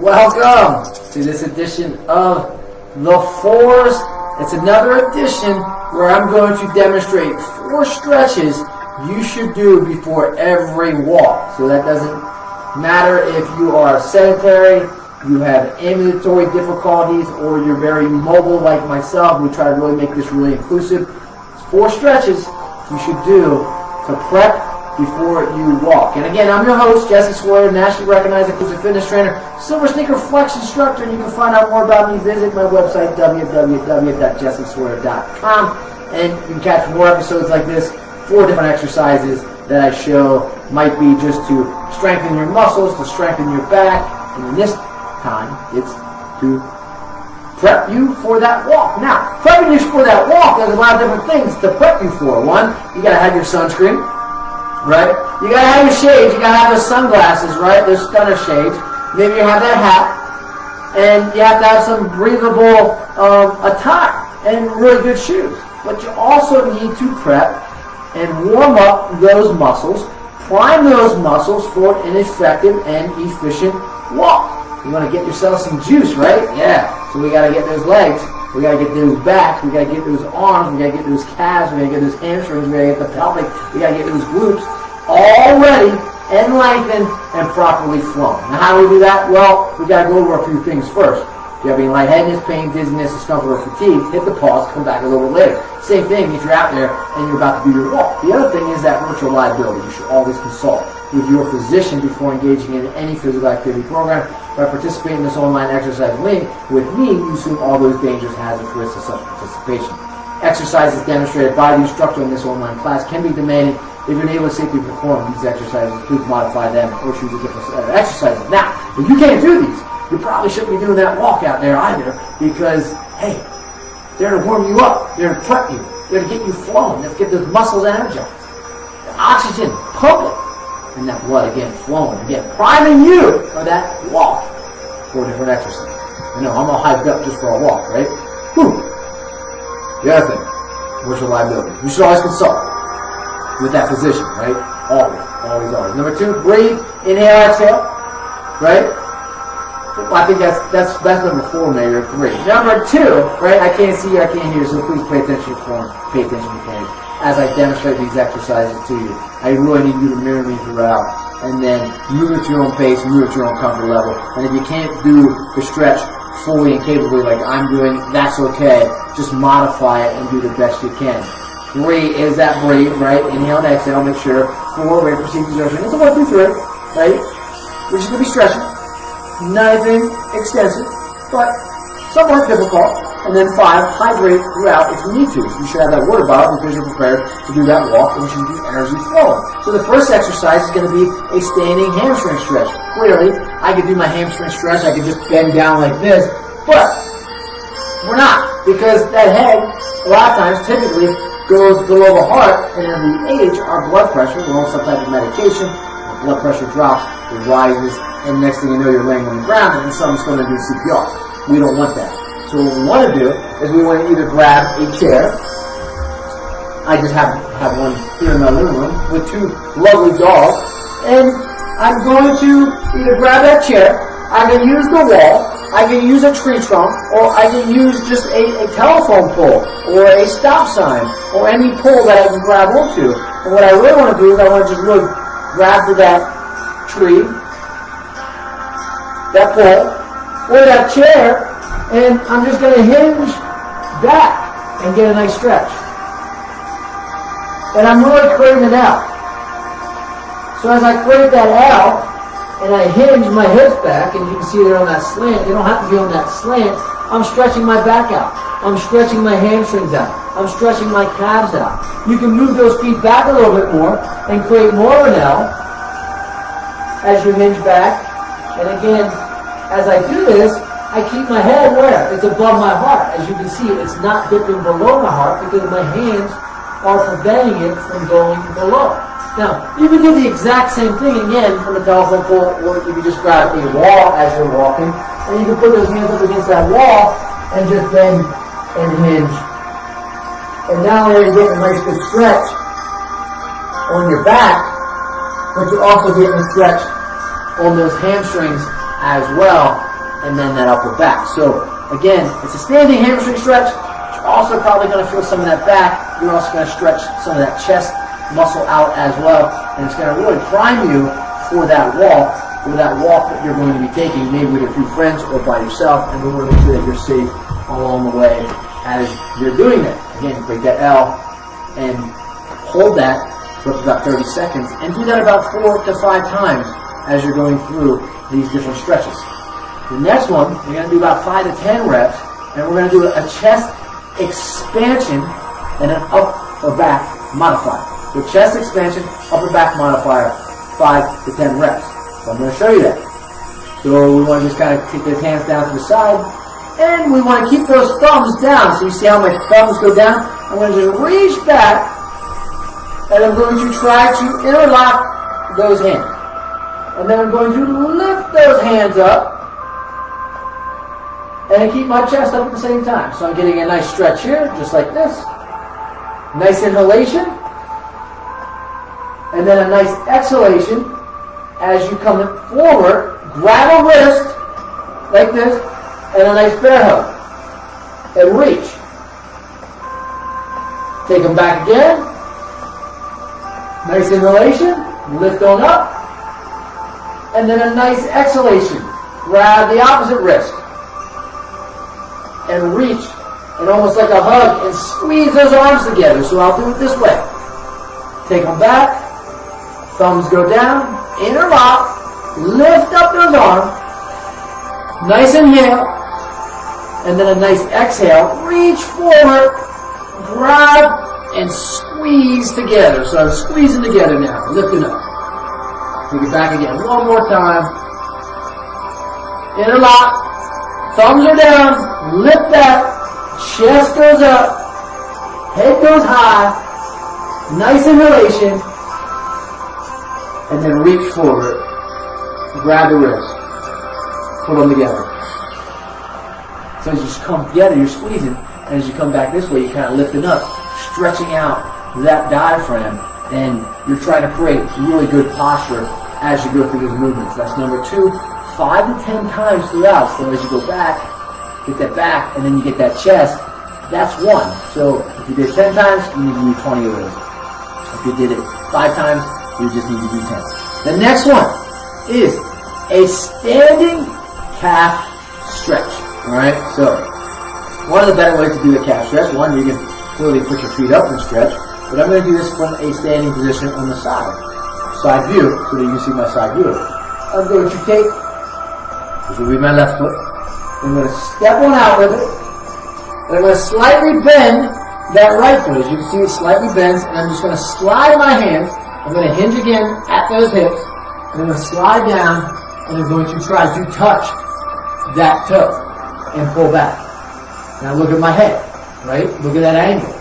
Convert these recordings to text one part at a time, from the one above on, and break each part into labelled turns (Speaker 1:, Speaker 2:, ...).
Speaker 1: Welcome to this edition of The Fours. It's another edition where I'm going to demonstrate 4 stretches you should do before every walk. So that doesn't matter if you are sedentary, you have ambulatory difficulties, or you're very mobile like myself. We try to really make this really inclusive. It's 4 stretches you should do to prep before you walk. And again, I'm your host, Jesse Sawyer, nationally recognized inclusive fitness trainer, Silver Sneaker Flex instructor, and you can find out more about me. Visit my website, www.jessesawyer.com, and you can catch more episodes like this. 4 different exercises that I show might be just to strengthen your muscles, to strengthen your back, and in this time, it's to prep you for that walk. Now, prepping you for that walk, there's a lot of different things to prep you for. One, you gotta have your sunscreen, right? You gotta have your shades, you gotta have those sunglasses, right? Those stunner shades. Maybe you have that hat, and you have to have some breathable attire and really good shoes. But you also need to prep and warm up those muscles, prime those muscles for an effective and efficient walk. You want to get yourself some juice, right? Yeah. So we got to get those legs, we got to get those backs, we got to get those arms, we got to get those calves, we got to get those hamstrings, we got to get the pelvic, we got to get those glutes all ready and lengthened and properly flown. Now how do we do that? Well, we got to go over a few things first. If you have any lightheadedness, pain, dizziness, discomfort, or fatigue, hit the pause, come back a little bit later. Same thing if you're out there and you're about to do your walk. The other thing is that virtual liability. You should always consult with your physician before engaging in any physical activity program. By participating in this online exercise link with me, you assume all those dangers, hazards, risks of such participation. Exercises demonstrated by the instructor in this online class can be demanding. If you're able to safely perform these exercises, please modify them or choose a different set of exercises. Now, if you can't do these, you probably shouldn't be doing that walk out there either, because, hey, they're to warm you up, they're to prep you, they're to get you flowing, they're to get those muscles energized, the oxygen pumping, and that blood again flowing, again priming you for that walk. 4 different exercises. I know, I'm all hyped up just for a walk, right? Whew. The other thing, virtual liability. You should always consult with that physician, right? Always, always, always. Number 2, breathe, inhale, exhale, right? I think that's number 4, maybe, or 3. Number 2, right? I can't see you, I can't hear you, so please pay attention to form, pay attention to me as I demonstrate these exercises to you. I really need you to mirror me throughout, and then move at your own pace, move at your own comfort level. And if you can't do the stretch fully and capably like I'm doing, that's okay. Just modify it and do the best you can. 3 is that breathe, right? Inhale and exhale, make sure. 4, ready to proceed to exertion. It's a 1 through 3, right? We're just going to be stretching. Not anything extensive, but somewhat difficult. And then 5, hydrate throughout if you need to. You should have that water bottle because you're prepared to do that walk, and you should be energy flowing. So the first exercise is going to be a standing hamstring stretch. Clearly, I could do my hamstring stretch, I could just bend down like this, but we're not, because that head, a lot of times, typically, goes below the heart, and as we age, our blood pressure, we're on some type of medication, our blood pressure drops, it rises, and next thing you know, you're laying on the ground, and someone's going to do CPR. We don't want that. So what we want to do is we want to either grab a chair. I just have one here in my living room with 2 lovely dogs, and I'm going to either grab that chair, I can use the wall, I can use a tree trunk, or I can use just a telephone pole, or a stop sign, or any pole that I can grab onto. And what I really want to do is I want to just really grab to that tree, that pole, or that chair, and I'm just going to hinge back and get a nice stretch. And I'm really creating it out. So as I create that out, and I hinge my hips back, and you can see they're on that slant. They don't have to be on that slant. I'm stretching my back out. I'm stretching my hamstrings out. I'm stretching my calves out. You can move those feet back a little bit more and create more of an L as you hinge back. And again, as I do this, I keep my head where? It's above my heart. As you can see, it's not dipping below my heart because my hands are preventing it from going below. Now, you can do the exact same thing again from a telephone pole, or you can just grab a wall as you're walking, and you can put those hands up against that wall and just bend and hinge. And not only are you getting a nice good stretch on your back, but you're also getting a stretch on those hamstrings as well. and then that upper back. So again, it's a standing hamstring stretch. You're also probably going to feel some of that back. You're also going to stretch some of that chest muscle out as well, and it's going to really prime you for that walk, that you're going to be taking, maybe with a few friends or by yourself, and we want to make sure that you're safe along the way as you're doing that. Again, break that L and hold that for about 30 seconds, and do that about 4 to 5 times as you're going through these different stretches. The next one, we're going to do about 5 to 10 reps, and we're going to do a chest expansion and an upper back modifier. So chest expansion, upper back modifier, 5 to 10 reps. So I'm going to show you that. So we want to just kind of take those hands down to the side, and we want to keep those thumbs down. So you see how my thumbs go down? I'm going to just reach back, and I'm going to try to interlock those hands. And then I'm going to lift those hands up, and keep my chest up at the same time. So I'm getting a nice stretch here, just like this. Nice inhalation. And then a nice exhalation as you come forward. Grab a wrist, like this, and a nice bear hug. And reach. Take them back again. Nice inhalation. Lift on up. And then a nice exhalation. Grab the opposite wrist. And reach, and almost like a hug, and squeeze those arms together. So I'll do it this way. Take them back, thumbs go down, interlock, lift up those arms, nice inhale, and then a nice exhale. Reach forward, grab, and squeeze together. So I'm squeezing together now, lifting up. Take it back again, one more time. Interlock. Thumbs are down, lift that, chest goes up, head goes high, nice inhalation, and then reach forward, grab the wrist, put them together. So as you come together, you're squeezing, and as you come back this way, you're kind of lifting up, stretching out that diaphragm, and you're trying to create really good posture as you go through these movements. That's number 2. 5 to 10 times throughout. So as you go back, get that back, and then you get that chest. That's 1. So if you did 10 times, you need to do 20 of those. If you did it 5 times, you just need to do 10. The next one is a standing calf stretch. Alright, so one of the better ways to do a calf stretch, one, you can clearly put your feet up and stretch, but I'm going to do this from a standing position on the side view, so that you can see my side view. I'm going to take, this will be my left foot, I'm going to step on out with it, and I'm going to slightly bend that right foot. As you can see, it slightly bends, and I'm just going to slide my hands. I'm going to hinge again at those hips, and I'm going to slide down, and I'm going to try to touch that toe and pull back. Now look at my head, right? Look at that angle.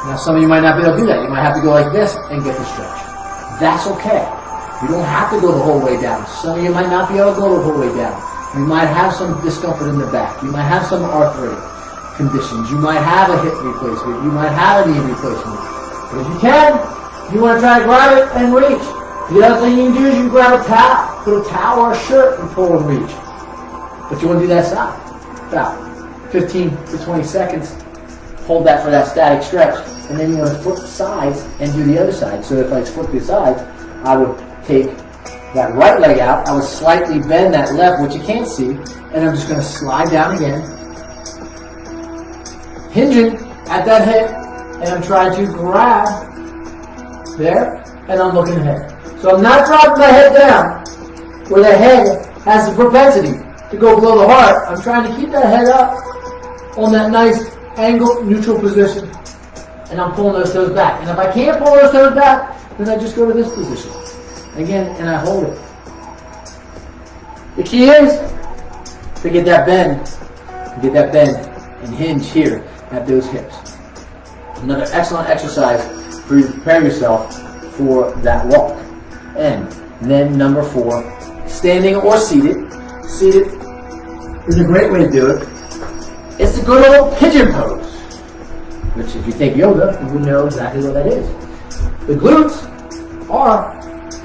Speaker 1: Now some of you might not be able to do that. You might have to go like this and get the stretch. That's okay. You don't have to go the whole way down. Some of you might not be able to go the whole way down. You might have some discomfort in the back. You might have some arthritic conditions. You might have a hip replacement. You might have a knee replacement. But if you can, you want to try to grab it and reach. The other thing you can do is you can grab a towel. Put a towel or a shirt and pull and reach. But you want to do that side. About 15 to 20 seconds. Hold that for that static stretch. And then you want to flip the sides and do the other side. So if I flip the sides, I would take that right leg out. I would slightly bend that left, which you can't see. And I'm just going to slide down again. Hinging at that hip. And I'm trying to grab there. And I'm looking ahead. So I'm not dropping my head down where the head has the propensity to go below the heart. I'm trying to keep that head up on that nice angled neutral position. And I'm pulling those toes back. And if I can't pull those toes back, then I just go to this position. Again, and I hold it. The key is to get that bend, and hinge here at those hips. Another excellent exercise for you to prepare yourself for that walk. And then number 4, standing or seated. Seated is a great way to do it. It's a good old pigeon pose, which if you take yoga, you will know exactly what that is. The glutes are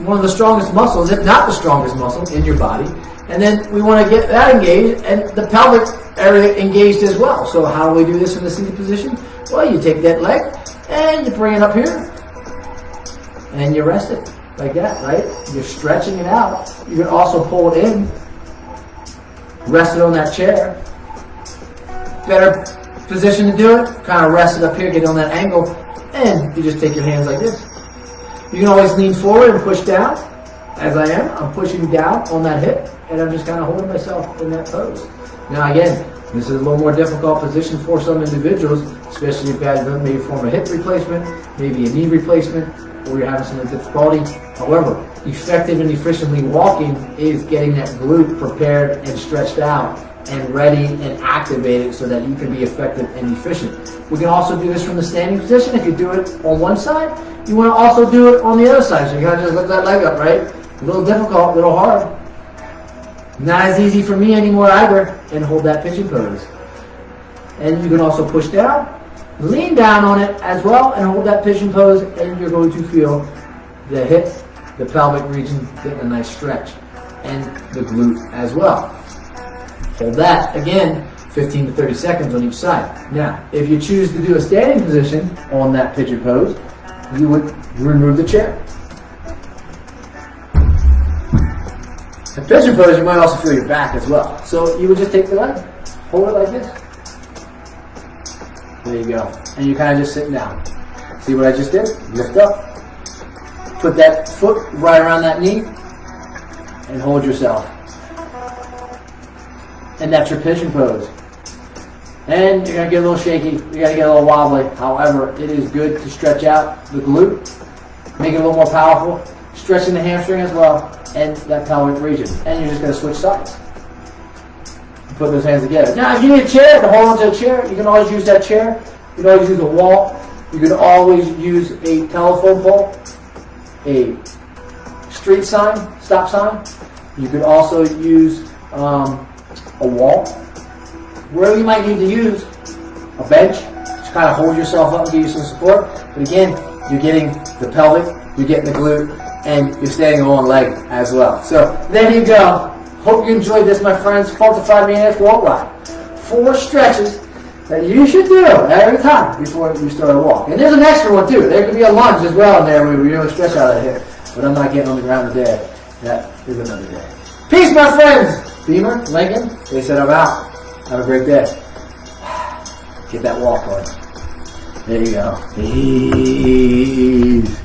Speaker 1: one of the strongest muscles, if not the strongest muscle, in your body. And then we want to get that engaged and the pelvic area engaged as well. So how do we do this in the seated position? Well, you take that leg and you bring it up here and you rest it like that, right? You're stretching it out. You can also pull it in, rest it on that chair. Better position to do it, kind of rest it up here, get on that angle, and you just take your hands like this. You can always lean forward and push down, as I am. I'm pushing down on that hip, and I'm just kind of holding myself in that pose. Now again, this is a little more difficult position for some individuals, especially if you have maybe form a hip replacement, maybe a knee replacement, or you're having some difficulty. However, effective and efficiently walking is getting that glute prepared and stretched out and ready and activated so that you can be effective and efficient. We can also do this from the standing position. If you do it on one side, you want to also do it on the other side. So you gotta just lift that leg up, right? A little difficult, a little hard. Not as easy for me anymore either. And hold that pigeon pose. And you can also push down, lean down on it as well, and hold that pigeon pose, and you're going to feel the hip, the pelvic region getting a nice stretch, and the glute as well. Hold that, again, 15 to 30 seconds on each side. Now, if you choose to do a standing position on that pigeon pose, you would remove the chair. The pigeon pose, you might also feel your back as well. So you would just take the leg, hold it like this. There you go. And you're kind of just sitting down. See what I just did? Lift up. Put that foot right around that knee and hold yourself. And that's your pigeon pose. And you're going to get a little shaky. You're going to get a little wobbly. However, it is good to stretch out the glute, make it a little more powerful, stretching the hamstring as well, and that pelvic region. And you're just going to switch sides. Put those hands together. Now, if you need a chair to hold onto a chair, you can always use that chair. You can always use a wall. You can always use a telephone pole, a street sign, stop sign. You could also use a wall. Wherever you might need to use a bench to kind of hold yourself up and give you some support. But again, you're getting the pelvic, you're getting the glute, and you're staying on one leg as well. So there you go. Hope you enjoyed this, my friends. 4 to 5 minutes walk ride. 4 stretches that you should do every time before you start a walk. And there's an extra one too. There could be a lunge as well in there where we really stretch out of here. But I'm not getting on the ground today. That is another day. Peace, my friends. Beamer, Lincoln, they said I'm out. Have a great day. Get that walk on. There you go. Peace.